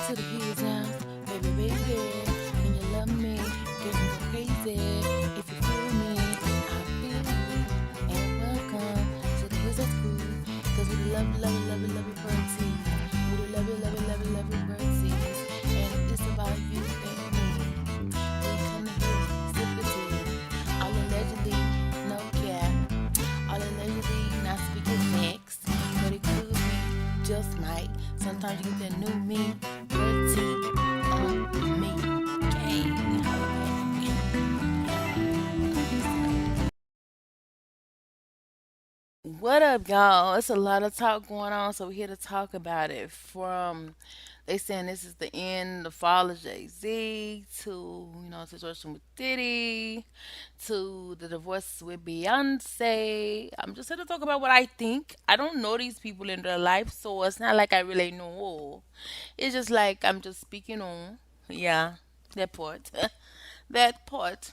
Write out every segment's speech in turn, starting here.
to the his house, baby, baby. Can you love me? Get me go crazy. If you feel me, I feel you. And welcome to the his house crew. Cause we love, love, love, love you, parties. We do love you, love you, love you, love you, parties. And it's about you and me. We come to here, sip the tea. All allegedly, no cap. All allegedly, not speaking facts. But it could be just might. Sometimes you get that new me, dirty on me. Gang. What up, y'all? It's a lot of talk going on, so we're here to talk about it. From they saying this is the end, the fall of Jay Z, to situation with Diddy, to the divorce with Beyonce. I'm just here to talk about what I think. I don't know these people in real life, so it's not like I really know. It's just like I'm just speaking on, yeah, that part, that part.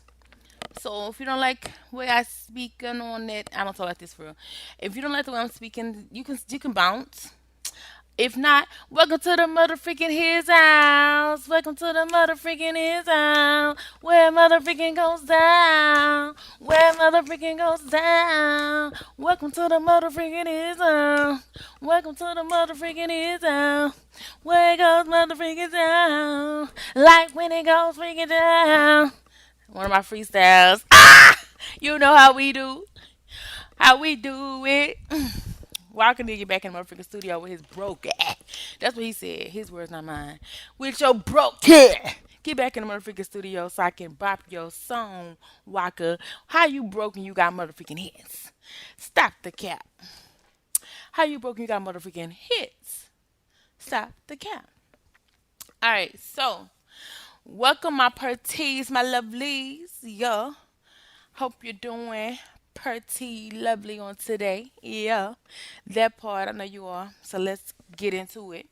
So if you don't like the way I speaking on it, I don't talk like this for real. If you don't like the way I'm speaking, you can bounce. If not, welcome to the motherfucking his house. Welcome to the motherfucking his house. Where motherfucking goes down. Where motherfucking goes down. Welcome to the motherfucking his house. Welcome to the motherfucking his house. Where it goes motherfucking down. Like when it goes freaking down. One of my freestyles. Ah! You know how we do. How we do it. Walker need to get back in the motherfucking studio with his broke ass. That's what he said. His words, not mine. With your broke head. Get back in the motherfucking studio so I can bop your song, Walker. How you broke and you got motherfucking hits? Stop the cap. How you broke and you got motherfucking hits? Stop the cap. Alright, so welcome my parties, my lovelies. Yeah. Hope you're doing pretty lovely on today. Yeah. That part, I know you are. So let's get into it.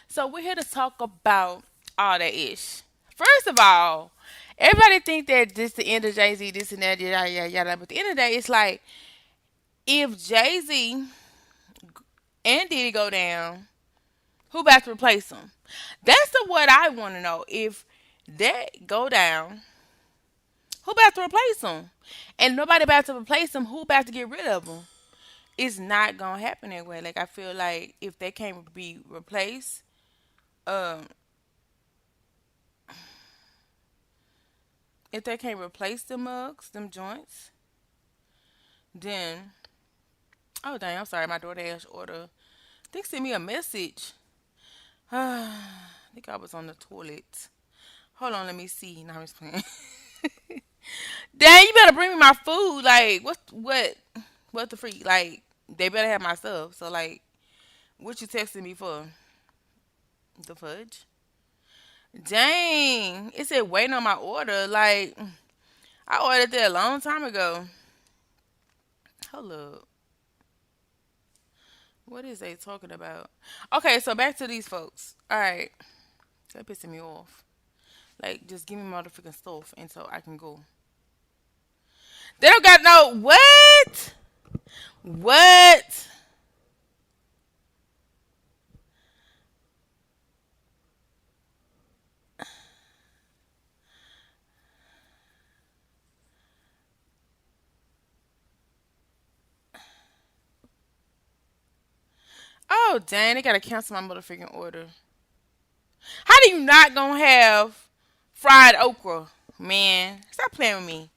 So we're here to talk about all that ish. First of all, everybody think that this the end of Jay Z, this and that, yada yada yada. But at the end of the day, it's like if Jay Z and Diddy go down, who about to replace them? That's the what I want to know. If they go down, who about to replace them? And nobody about to replace them. Who about to get rid of them? It's not gonna happen that way. Like I feel like if they can't be replaced, um, if they can't replace the mugs, them joints, then oh dang, I'm sorry, my DoorDash order. They sent me a message. I think I was on the toilet. Hold on, let me see. Now I'm just playing. Dang, you better bring me my food. Like what the freak? Like they better have my stuff. So like, what you texting me for? The fudge? Dang, it said waiting on my order. Like I ordered that a long time ago. Hold up. What is they talking about? Okay, so back to these folks. All right, that pissing me off. Like, just give me motherfucking stuff, and so I can go. They don't got no what? What? Oh dang, they gotta cancel my motherfucking order. How do you not gonna have fried okra, man? Stop playing with me.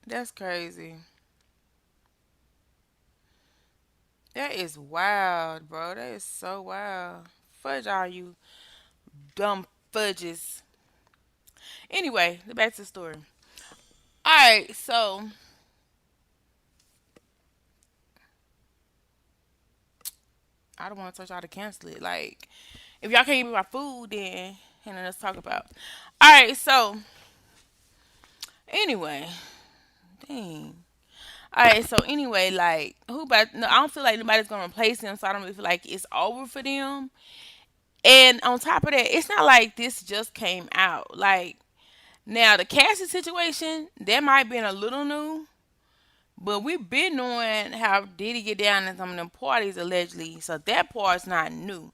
That's crazy. That is wild, bro. That is so wild. Fudge all you dumb fudges. Anyway, back to the story. Alright, so I don't want to touch y'all to cancel it. Like, if y'all can't give me my food, then let's talk about. Alright, so anyway, dang. Alright, so anyway, like who but no, I don't feel like nobody's gonna replace him, so I don't really feel like it's over for them. And on top of that, it's not like this just came out. Like now the Cassie situation, that might have been a little new. But we've been knowing how Diddy get down in some of them parties allegedly, so that part's not new.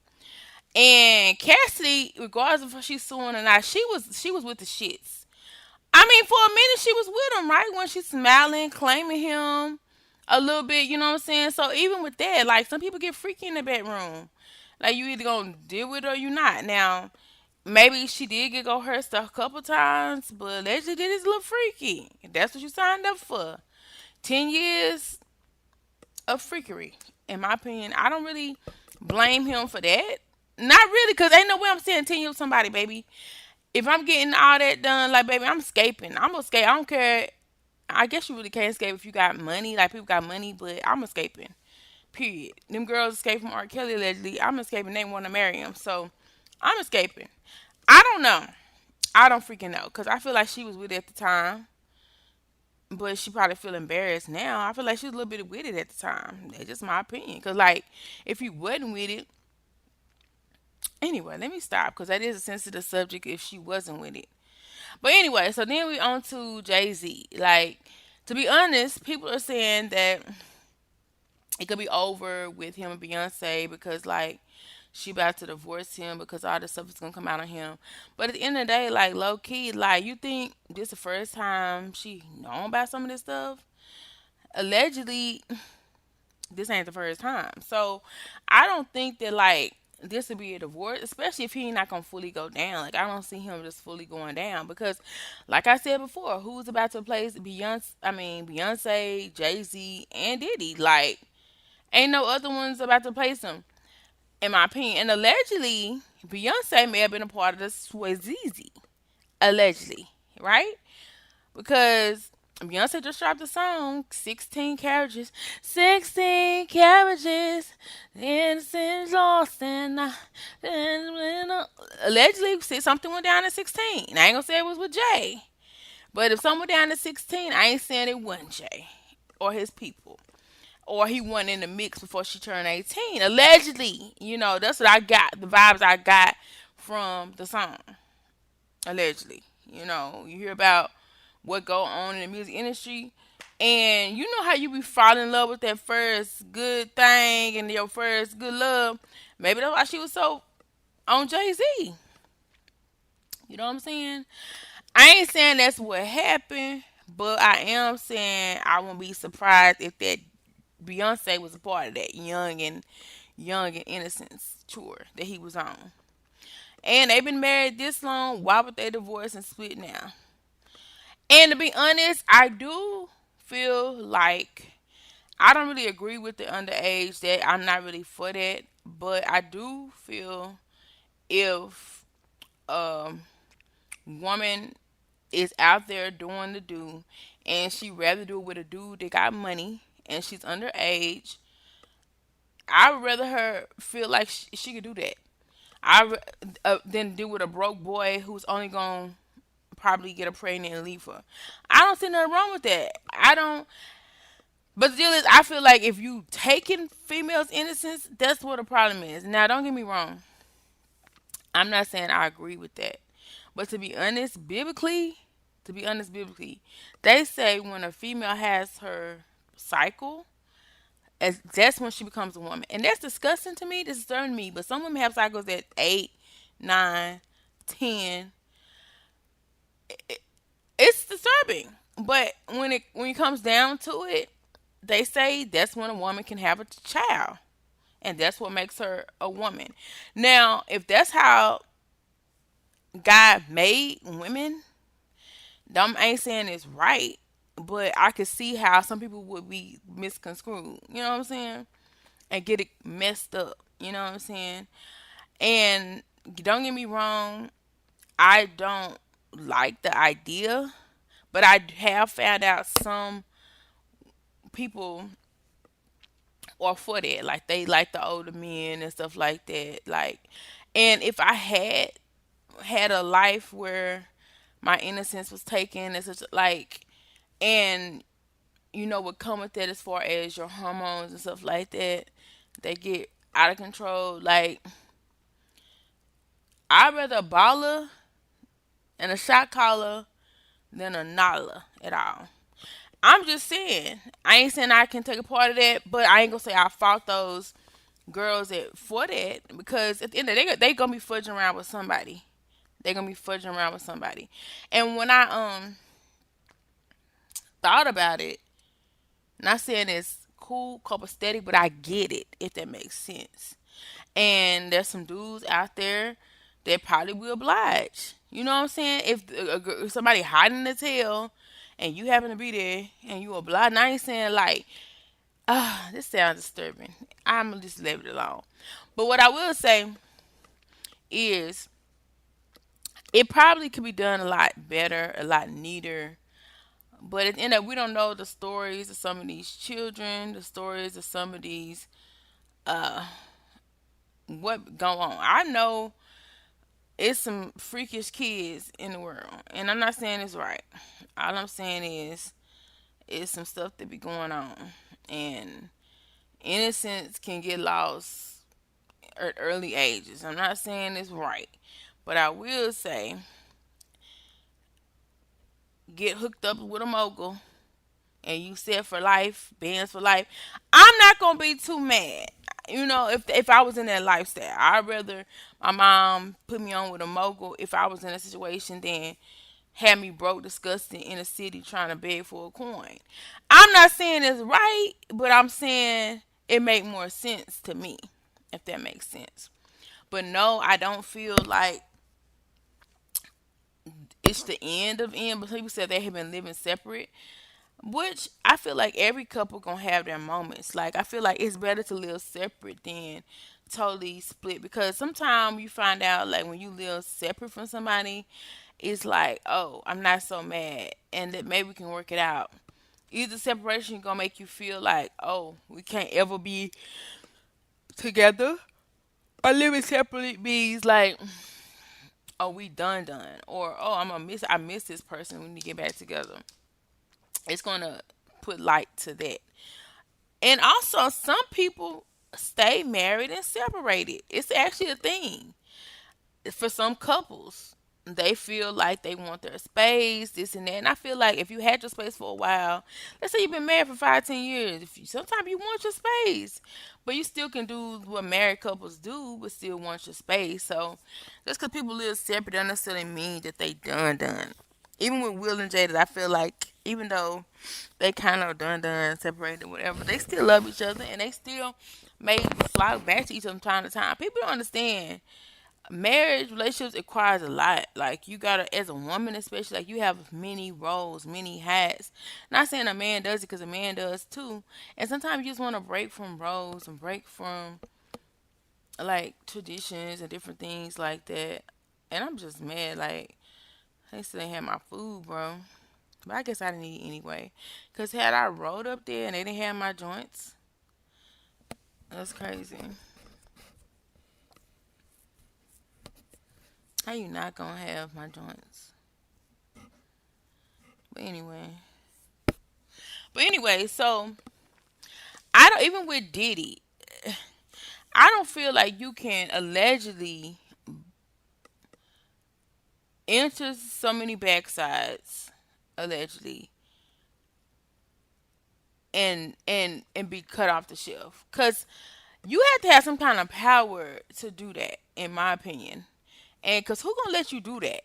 And Cassidy, regardless of if she's suing or not, she was with the shits. I mean, for a minute she was with him, right? When she's smiling, claiming him a little bit, you know what I'm saying? So even with that, like some people get freaky in the bedroom. Like you either gonna deal with it or you not. Now, maybe she did get go her stuff a couple times, but allegedly did is a little freaky. That's what you signed up for. 10 years of freakery, in my opinion. I don't really blame him for that. Not really, cause ain't no way I'm saying 10 years with somebody, baby. If I'm getting all that done, like baby, I'm escaping. I'm gonna escape. I don't care. I guess you really can't escape if you got money. Like people got money, but I'm escaping. Period. Them girls escaped from R. Kelly allegedly. I'm escaping. They want to marry him, so I'm escaping. I don't know. I don't freaking know because I feel like she was with it at the time, but she probably feel embarrassed now. I feel like she was a little bit with it at the time. That's just my opinion. Because like, if you wasn't with it, anyway, let me stop because that is a sensitive subject. If she wasn't with it, but anyway, so then we on to Jay Z. Like, to be honest, people are saying that it could be over with him and Beyonce because like she about to divorce him because all this stuff is gonna come out on him. But at the end of the day, like low key, like you think this the first time she known about some of this stuff? Allegedly, this ain't the first time. So I don't think that like this would be a divorce, especially if he not gonna fully go down. Like I don't see him just fully going down because, like I said before, who's about to place Beyonce? I mean Beyonce, Jay Z, and Diddy. Like ain't no other ones about to place him, in my opinion. And allegedly, Beyonce may have been a part of the Swazizi. Allegedly, right? Because Beyonce just dropped a song, 16 carriages. 16 carriages, innocence lost, allegedly, something went down at 16. I ain't gonna say it was with Jay. But if something went down at 16, I ain't saying it wasn't Jay or his people. Or he wasn't in the mix before she turned 18. Allegedly, that's what I got. The vibes I got from the song. Allegedly. You hear about what go on in the music industry. And you know how you be falling in love with that first good thing and your first good love. Maybe that's why she was so on Jay Z. You know what I'm saying? I ain't saying that's what happened, but I am saying I wouldn't be surprised if that Beyonce was a part of that young and innocence tour that he was on. And they've been married this long. Why would they divorce and split now? And to be honest, I do feel like I don't really agree with the underage. That I'm not really for that, but I do feel if a woman is out there doing the do, and she rather do it with a dude that got money, and she's underage, I would rather her feel like she could do that. Than do with a broke boy who's only gonna probably get her pregnant and leave her. I don't see nothing wrong with that. I don't. But the deal is, I feel like if you taking females' innocence, that's what the problem is. Now, don't get me wrong. I'm not saying I agree with that, but to be honest, biblically, they say when a female has her cycle, that's when she becomes a woman, and that's disgusting to me. This is disturbing me. But some women have cycles at 8, 9, 10. It's disturbing. But when it comes down to it, they say that's when a woman can have a child, and that's what makes her a woman. Now, if that's how God made women, I ain't saying it's right, but I could see how some people would be misconstrued. You know what I'm saying? And get it messed up. You know what I'm saying? And don't get me wrong, I don't like the idea, but I have found out some people are for that. Like they like the older men and stuff like that. Like, and if I had a life where my innocence was taken and such like, and what come with that as far as your hormones and stuff like that, they get out of control. Like, I'd rather a baller and a shot caller than a nala at all. I'm just saying. I ain't saying I can take a part of that, but I ain't gonna say I fought those girls that for that because at the end of the day, they gonna be fudging around with somebody. They gonna be fudging around with somebody. And when I thought about it, not saying it's cool, copacetic, but I get it if that makes sense. And there's some dudes out there that probably will oblige. You know what I'm saying? If somebody hiding the tail and you happen to be there and you oblige, and I ain't saying like, this sounds disturbing. I'm gonna just leave it alone. But what I will say is, it probably could be done a lot better, a lot neater. But at the end of it, we don't know the stories of some of these children, the stories of some of these what go on. I know it's some freakish kids in the world, and I'm not saying it's right. All I'm saying is it's some stuff that be going on, and innocence can get lost at early ages. I'm not saying it's right, but I will say get hooked up with a mogul and you set for life, bands for life. I'm not gonna be too mad. You know, if I was in that lifestyle, I'd rather my mom put me on with a mogul if I was in a situation than had me broke, disgusted in a city trying to beg for a coin. I'm not saying it's right, but I'm saying it make more sense to me, if that makes sense. But no, I don't feel like it's the end of end. But people said they have been living separate, which I feel like every couple gonna have their moments. Like I feel like it's better to live separate than totally split because sometimes you find out like when you live separate from somebody, it's like, oh, I'm not so mad, and that maybe we can work it out. Either separation gonna make you feel like, oh, we can't ever be together, or living separately means like, oh, we done, or oh, I miss this person. We need to get back together. It's gonna put light to that. And also, some people stay married and separated. It's actually a thing for some couples. They feel like they want their space, this and that. And I feel like if you had your space for a while, let's say you've been married for 5, 10 years, if you sometimes you want your space, but you still can do what married couples do, but still want your space. So just because people live separate doesn't necessarily mean that they done. Even with Will and Jada, I feel like even though they kind of done separated whatever, they still love each other and they still may flock back to each other from time to time. People don't understand marriage relationships requires a lot. Like you gotta, as a woman especially, like you have many roles, many hats. Not saying a man does it because a man does too. And sometimes you just want to break from roles and break from like traditions and different things like that. And I'm just mad. Like they still ain't had my food, bro. But I guess I didn't eat anyway. Cause had I rolled up there and they didn't have my joints, that's crazy. How you not gonna have my joints? But anyway. But anyway, so I don't even with Diddy, I don't feel like you can allegedly enter so many backsides, allegedly, and be cut off the shelf. Cause you have to have some kind of power to do that, in my opinion. And cause who gonna let you do that?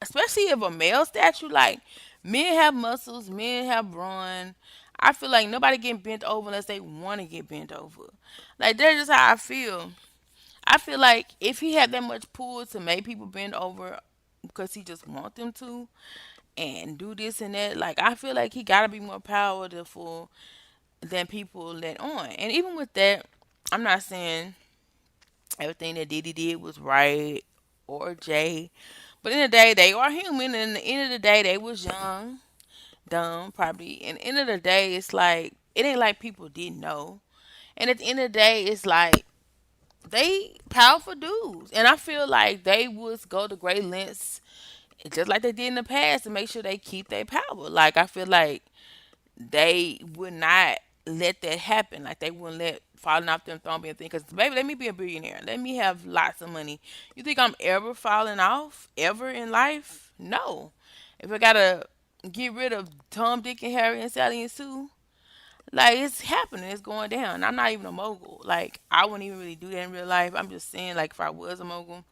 Especially if a male statue, like men have muscles, men have brawn. I feel like nobody getting bent over unless they want to get bent over. Like that's just how I feel. I feel like if he had that much pull to make people bend over because he just want them to and do this and that, like I feel like he gotta be more powerful than people let on. And even with that, I'm not saying everything that Diddy did was right or Jay. But in the day, they are human. And at the end of the day, they was young, dumb, probably. And at the end of the day, it's like it ain't like people didn't know. And at the end of the day, it's like they powerful dudes, and I feel like they would go to great lengths, just like they did in the past, to make sure they keep their power. Like I feel like they would not let that happen. Like they wouldn't let falling off them throne be a thing. Because baby, let me be a billionaire. Let me have lots of money. You think I'm ever falling off ever in life? No. If I gotta get rid of Tom, Dick, and Harry and Sally and Sue. Like it's happening, it's going down. I'm not even a mogul. Like I wouldn't even really do that in real life. I'm just saying, like if I was a mogul,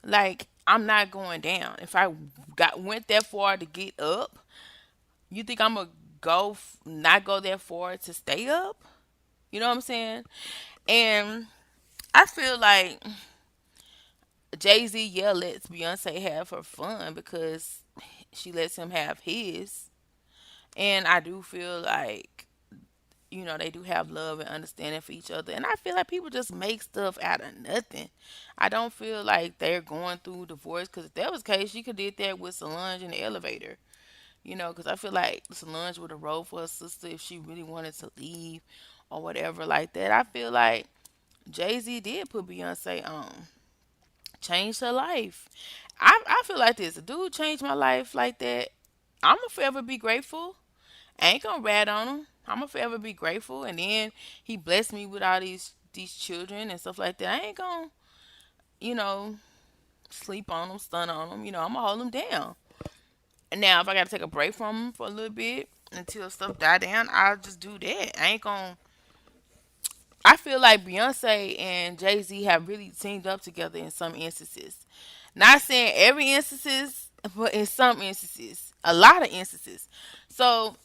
like I'm not going down. If I got went that far to get up, you think I'm gonna not go that far to stay up? You know what I'm saying? And I feel like Jay Z, yeah, lets Beyonce have her fun because she lets him have his. And I do feel like, they do have love and understanding for each other. And I feel like people just make stuff out of nothing. I don't feel like they're going through divorce because if that was the case, she could did that with Solange in the elevator. Because I feel like Solange would have wrote for her sister if she really wanted to leave or whatever like that. I feel like Jay Z did put Beyonce on, changed her life. I feel like this. A dude changed my life like that. I'm gonna forever be grateful. I ain't gonna rat on him. I'm gonna forever be grateful. And then he blessed me with all these children and stuff like that. I ain't gonna, you know, sleep on him, stun on him. I'm gonna hold him down. And now if I gotta take a break from him for a little bit until stuff die down, I'll just do that. I ain't gonna. I feel like Beyonce and Jay Z have really teamed up together in some instances. Not saying every instances, but in some instances, a lot of instances. So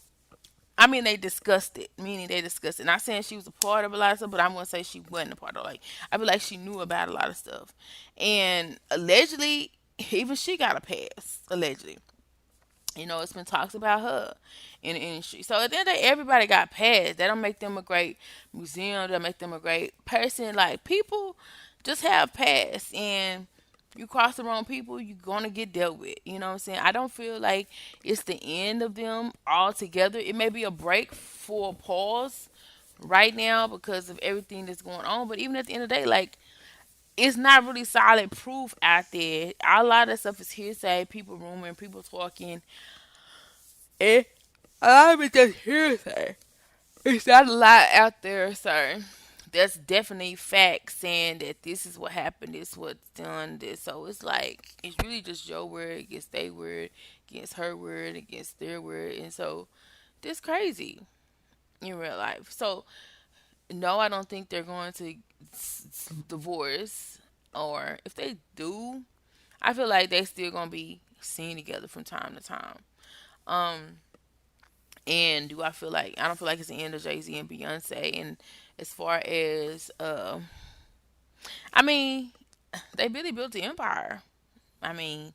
I mean, they discussed it, meaning they discussed it. Not saying she was a part of a lot of stuff, but I'm gonna say she wasn't a part of. Like, I feel like she knew about a lot of stuff, and allegedly, even she got a pass. Allegedly, it's been talks about her in the industry. So at the end of the day, everybody got passed. That don't make them a great museum. That make them a great person. Like people just have past, and you cross the wrong people, you're gonna get dealt with. You know what I'm saying? I don't feel like it's the end of them altogether. It may be a break for a pause right now because of everything that's going on. But even at the end of the day, like it's not really solid proof out there. A lot of stuff is hearsay, people rumoring, people talking. And a lot of it just hearsay. It's not a lot out there, so that's definitely facts saying that this is what happened, this what's done, this. So it's like it's really just your word against their word, against her word, against their word, and so this crazy in real life. So no, I don't think they're going to divorce, or if they do, I feel like they still gonna be seen together from time to time. Um, And do I feel like I don't feel like it's the end of Jay Z and Beyonce. And as far as I mean, they really built the empire. I mean,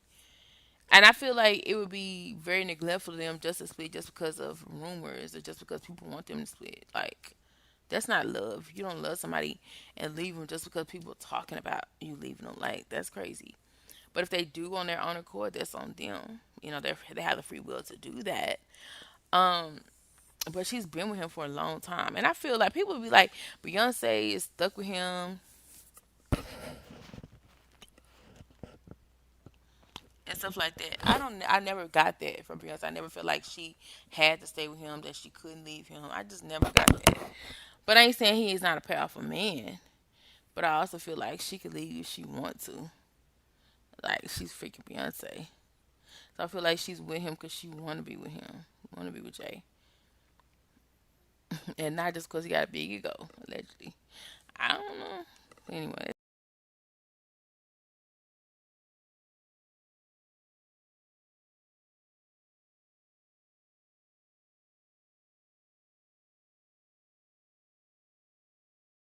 and I feel like it would be very neglectful of them just to split just because of rumors or just because people want them to split. Like that's not love. You don't love somebody and leave them just because people are talking about you leaving them. Like that's crazy. But if they do on their own accord, that's on them. They have the free will to do that. Um, but she's been with him for a long time, and I feel like people be like, Beyonce is stuck with him and stuff like that. I never got that from Beyonce. I never felt like she had to stay with him, that she couldn't leave him. I just never got that. But I ain't saying he is not a powerful man. But I also feel like she could leave if she want to. Like she's freaking Beyonce. So I feel like she's with him because she want to be with him, want to be with Jay, and not just because he got a big ego, allegedly. I don't know. Anyway,